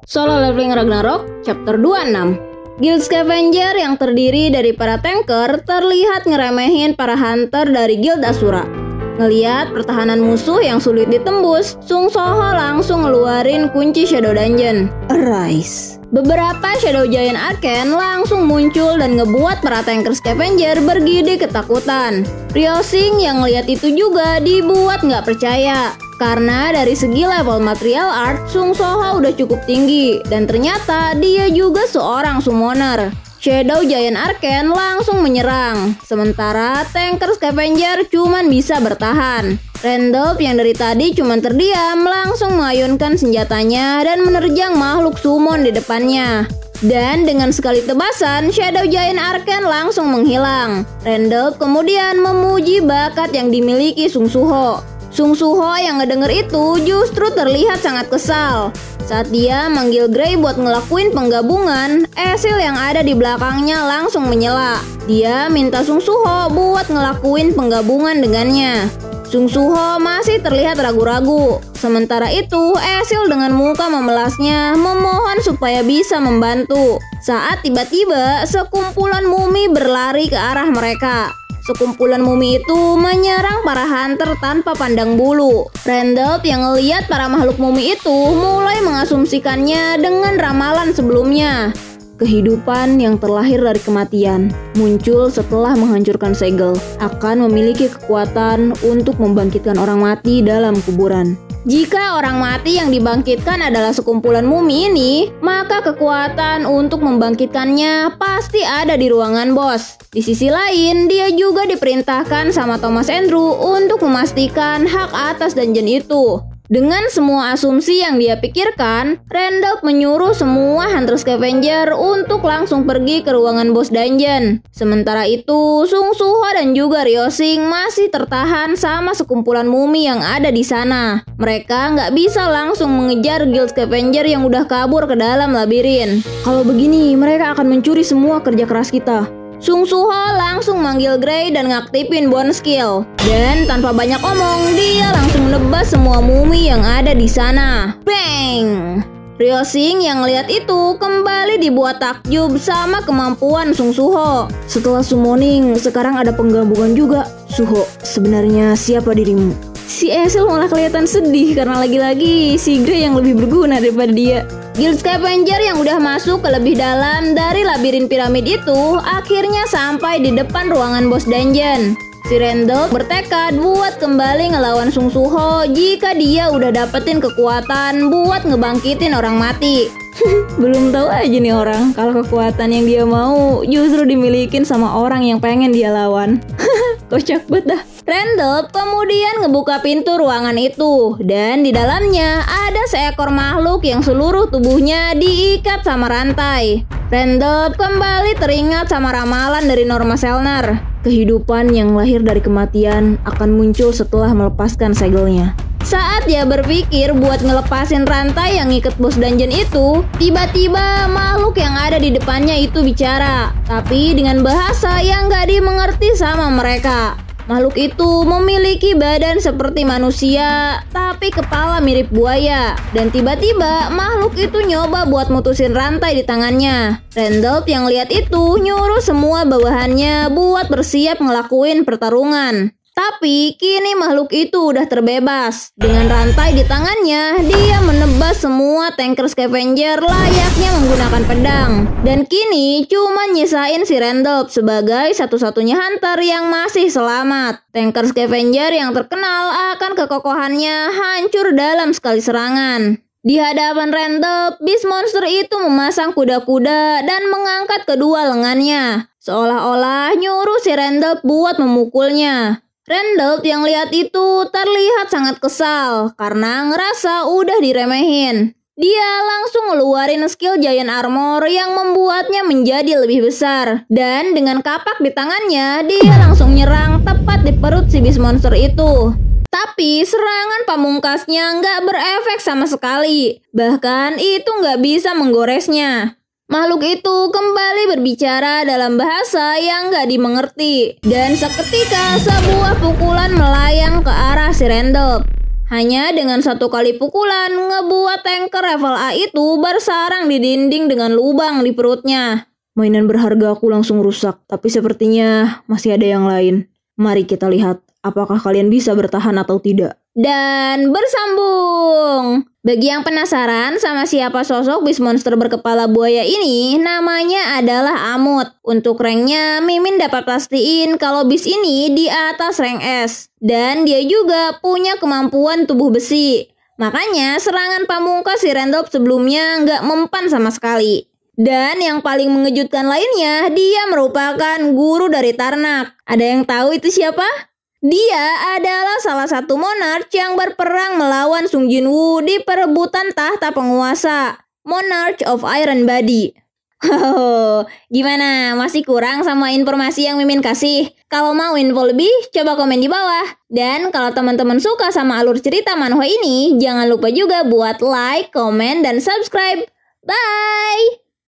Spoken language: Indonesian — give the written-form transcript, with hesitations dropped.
Solo Leveling Ragnarok Chapter 26. Guild Scavenger yang terdiri dari para tanker terlihat ngeremehin para hunter dari Guild Asura. Ngeliat pertahanan musuh yang sulit ditembus, Sung Soho langsung ngeluarin kunci Shadow Dungeon, Arise. Beberapa Shadow Giant Arcane langsung muncul dan ngebuat para tanker Scavenger bergidi ketakutan. Ryosing yang ngeliat itu juga dibuat nggak percaya. Karena dari segi level material art, Sung Soho udah cukup tinggi dan ternyata dia juga seorang summoner. Shadow Giant Arcane langsung menyerang, sementara tanker Scavenger cuman bisa bertahan. Randolph yang dari tadi cuman terdiam langsung mengayunkan senjatanya dan menerjang makhluk summon di depannya. Dan dengan sekali tebasan, Shadow Giant Arcane langsung menghilang. Randolph kemudian memuji bakat yang dimiliki Sung Suho. Sung Suho yang ngedenger itu justru terlihat sangat kesal. Saat dia manggil Grey buat ngelakuin penggabungan, Esil yang ada di belakangnya langsung menyela. Dia minta Sung Suho buat ngelakuin penggabungan dengannya. Sung Suho masih terlihat ragu-ragu. Sementara itu, Esil dengan muka memelasnya memohon supaya bisa membantu. Saat tiba-tiba sekumpulan mumi berlari ke arah mereka. Sekumpulan mumi itu menyerang para hunter tanpa pandang bulu. Randolph yang ngeliat para makhluk mumi itu mulai mengasumsikannya dengan ramalan sebelumnya. Kehidupan yang terlahir dari kematian muncul setelah menghancurkan segel akan memiliki kekuatan untuk membangkitkan orang mati dalam kuburan. Jika orang mati yang dibangkitkan adalah sekumpulan mumi ini, maka kekuatan untuk membangkitkannya pasti ada di ruangan bos. Di sisi lain, dia juga diperintahkan sama Thomas Andrew untuk memastikan hak atas dungeon itu. Dengan semua asumsi yang dia pikirkan, Randolph menyuruh semua Hunter Scavenger untuk langsung pergi ke ruangan bos dungeon. Sementara itu, Sung Suho dan juga Ryosing masih tertahan sama sekumpulan mumi yang ada di sana. Mereka nggak bisa langsung mengejar Guild Scavenger yang udah kabur ke dalam labirin. Kalau begini, mereka akan mencuri semua kerja keras kita. Sung Suho langsung manggil Grey dan ngaktifin bone skill. Dan tanpa banyak omong, dia langsung menebas semua mumi yang ada di sana. Bang! Ryosing yang lihat itu kembali dibuat takjub sama kemampuan Sung Suho. Setelah summoning, sekarang ada penggabungan juga. Suho, sebenarnya siapa dirimu? Si Esil malah kelihatan sedih karena lagi-lagi si Grey yang lebih berguna daripada dia. Guild Scavenger yang udah masuk ke lebih dalam dari labirin piramid itu akhirnya sampai di depan ruangan bos dungeon. Si Randolph bertekad buat kembali ngelawan Sung Suho jika dia udah dapetin kekuatan buat ngebangkitin orang mati. Belum tahu aja nih orang kalau kekuatan yang dia mau justru dimilikin sama orang yang pengen dia lawan. Kocak banget dah. Randolph kemudian ngebuka pintu ruangan itu dan di dalamnya ada seekor makhluk yang seluruh tubuhnya diikat sama rantai. Randolph kembali teringat sama ramalan dari Norma Selner. Kehidupan yang lahir dari kematian akan muncul setelah melepaskan segelnya. Saat dia berpikir buat ngelepasin rantai yang ngikat bos dungeon itu, tiba-tiba makhluk yang ada di depannya itu bicara, tapi dengan bahasa yang gak dimengerti sama mereka. Makhluk itu memiliki badan seperti manusia, tapi kepala mirip buaya. Dan tiba-tiba makhluk itu nyoba buat mutusin rantai di tangannya. Randolph yang lihat itu nyuruh semua bawahannya buat bersiap ngelakuin pertarungan. Tapi kini makhluk itu udah terbebas. Dengan rantai di tangannya, dia menebas semua tanker Scavenger layaknya menggunakan pedang. Dan kini cuma nyisain si Randolph sebagai satu-satunya hunter yang masih selamat. Tanker Scavenger yang terkenal akan kekokohannya hancur dalam sekali serangan. Di hadapan Randolph, Beast Monster itu memasang kuda-kuda dan mengangkat kedua lengannya. Seolah-olah nyuruh si Randolph buat memukulnya. Randolph yang lihat itu terlihat sangat kesal karena ngerasa udah diremehin. Dia langsung ngeluarin skill Giant Armor yang membuatnya menjadi lebih besar. Dan dengan kapak di tangannya, dia langsung nyerang tepat di perut si Beast Monster itu. Tapi serangan pamungkasnya nggak berefek sama sekali. Bahkan itu nggak bisa menggoresnya. Makhluk itu kembali berbicara dalam bahasa yang gak dimengerti. Dan seketika sebuah pukulan melayang ke arah si Randolph. Hanya dengan satu kali pukulan, ngebuat tanker level A itu bersarang di dinding dengan lubang di perutnya. Mainan berharga aku langsung rusak, tapi sepertinya masih ada yang lain. Mari kita lihat apakah kalian bisa bertahan atau tidak. Dan bersambung. Bagi yang penasaran sama siapa sosok beast monster berkepala buaya ini, namanya adalah Amut. Untuk ranknya, Mimin dapat pastiin kalau beast ini di atas rank S. Dan dia juga punya kemampuan tubuh besi. Makanya serangan pamungkas si Randolph sebelumnya nggak mempan sama sekali. Dan yang paling mengejutkan lainnya, dia merupakan guru dari Tarnak. Ada yang tahu itu siapa? Dia adalah salah satu monarch yang berperang melawan Sung Jinwoo di perebutan tahta penguasa, Monarch of Iron Body. Gimana? Masih kurang sama informasi yang Mimin kasih? Kalau mau info lebih, coba komen di bawah. Dan kalau teman-teman suka sama alur cerita manhwa ini, jangan lupa juga buat like, komen, dan subscribe. Bye!